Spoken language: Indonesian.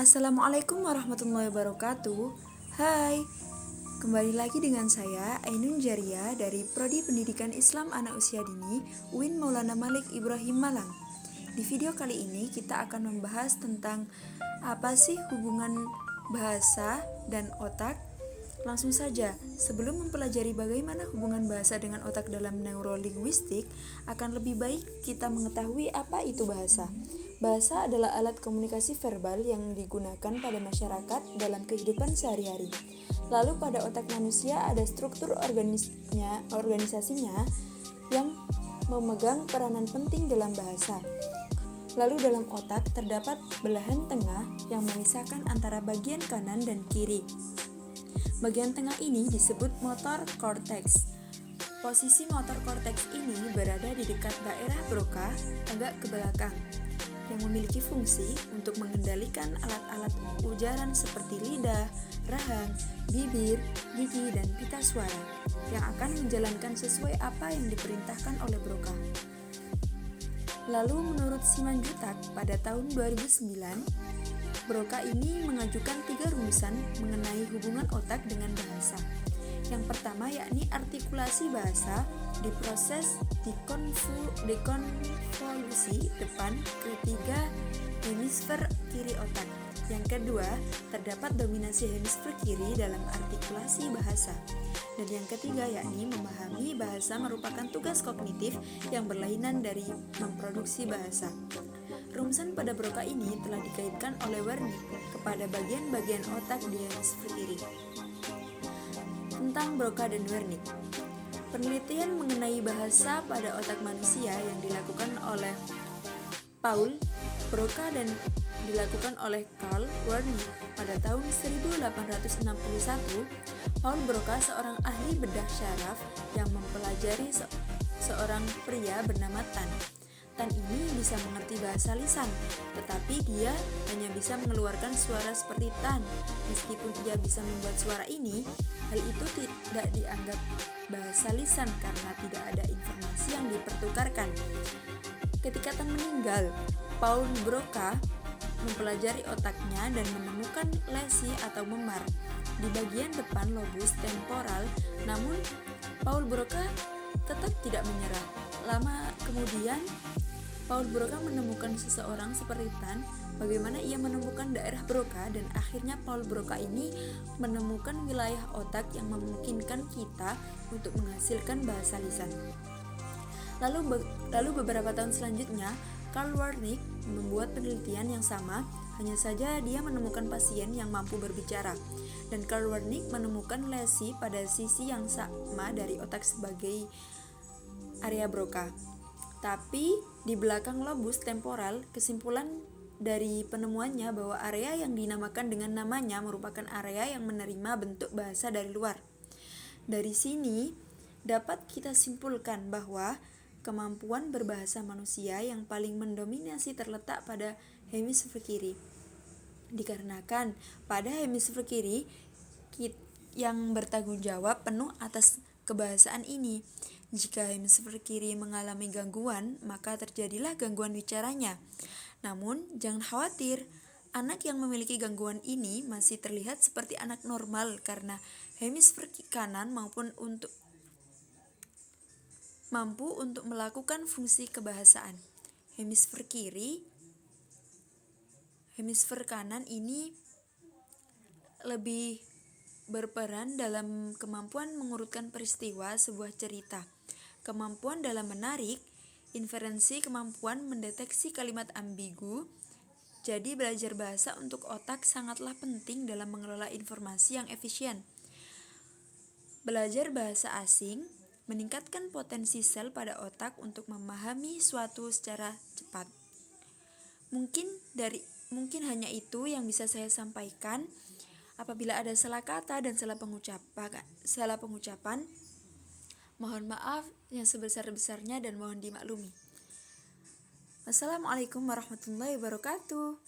Assalamualaikum warahmatullahi wabarakatuh. Hai, kembali lagi dengan saya Ainun Jaria dari Prodi Pendidikan Islam Anak Usia Dini UIN Maulana Malik Ibrahim Malang. Di video kali ini kita akan membahas tentang apa sih hubungan bahasa dan otak. Langsung saja, sebelum mempelajari bagaimana hubungan bahasa dengan otak dalam neurolinguistik, akan lebih baik kita mengetahui apa itu bahasa. Bahasa adalah alat komunikasi verbal yang digunakan pada masyarakat dalam kehidupan sehari-hari. Lalu pada otak manusia ada struktur organisasinya yang memegang peranan penting dalam bahasa. Lalu dalam otak terdapat belahan tengah yang memisahkan antara bagian kanan dan kiri. Bagian tengah ini disebut motor cortex. Posisi motor cortex ini berada di dekat daerah Broca agak ke belakang, yang memiliki fungsi untuk mengendalikan alat-alat ujaran seperti lidah, rahang, bibir, gigi, dan pita suara yang akan menjalankan sesuai apa yang diperintahkan oleh Broca. Lalu menurut Simanjuntak pada tahun 2009, Broca ini mengajukan 3 rumusan mengenai hubungan otak dengan bahasa. Yang pertama yakni artikulasi bahasa diproses dekonvolusi depan ketiga hemisfer kiri otak. Yang kedua, terdapat dominasi hemisfer kiri dalam artikulasi bahasa. Dan yang ketiga yakni memahami bahasa merupakan tugas kognitif yang berlainan dari memproduksi bahasa. Rumusan pada Broca ini telah dikaitkan oleh Wernicke kepada bagian-bagian otak di hemisfer kiri. Tentang Broca dan Wernicke. Penelitian mengenai bahasa pada otak manusia yang dilakukan oleh Paul Broca dan dilakukan oleh Carl Wernicke pada tahun 1861. Paul Broca seorang ahli bedah syaraf yang mempelajari seorang pria bernama Tan. Tan ini bisa mengerti bahasa lisan, tetapi dia hanya bisa mengeluarkan suara seperti tan. Meskipun ia bisa membuat suara ini, hal itu tidak dianggap bahasa lisan karena tidak ada informasi yang dipertukarkan. Ketika Tan meninggal, Paul Broca mempelajari otaknya dan menemukan lesi atau memar di bagian depan lobus temporal. Namun, Paul Broca tetap tidak menyerah. Lama kemudian, Paul Broca menemukan seseorang seperti Tan. Bagaimana ia menemukan daerah Broca, dan akhirnya Paul Broca ini menemukan wilayah otak yang memungkinkan kita untuk menghasilkan bahasa lisan. Lalu beberapa tahun selanjutnya, Carl Wernicke membuat penelitian yang sama, hanya saja dia menemukan pasien yang mampu berbicara. Dan Carl Wernicke menemukan lesi pada sisi yang sama dari otak sebagai area Broca. Tapi di belakang lobus temporal, kesimpulan dari penemuannya bahwa area yang dinamakan dengan namanya merupakan area yang menerima bentuk bahasa dari luar. Dari sini dapat kita simpulkan bahwa kemampuan berbahasa manusia yang paling mendominasi terletak pada hemisfer kiri. Dikarenakan pada hemisfer kiri yang bertanggung jawab penuh atas kebahasaan ini. Jika hemisfer kiri mengalami gangguan, maka terjadilah gangguan bicaranya. Namun, jangan khawatir, anak yang memiliki gangguan ini masih terlihat seperti anak normal karena hemisfer kanan mampu untuk melakukan fungsi kebahasaan. Hemisfer kanan ini lebih berperan dalam kemampuan mengurutkan peristiwa sebuah cerita, kemampuan dalam menarik, inferensi, kemampuan mendeteksi kalimat ambigu. Jadi belajar bahasa untuk otak sangatlah penting dalam mengelola informasi yang efisien. Belajar bahasa asing meningkatkan potensi sel pada otak untuk memahami suatu secara cepat. Mungkin hanya itu yang bisa saya sampaikan. Apabila ada salah kata dan salah pengucapan, mohon maaf yang sebesar-besarnya dan mohon dimaklumi. Wassalamualaikum warahmatullahi wabarakatuh.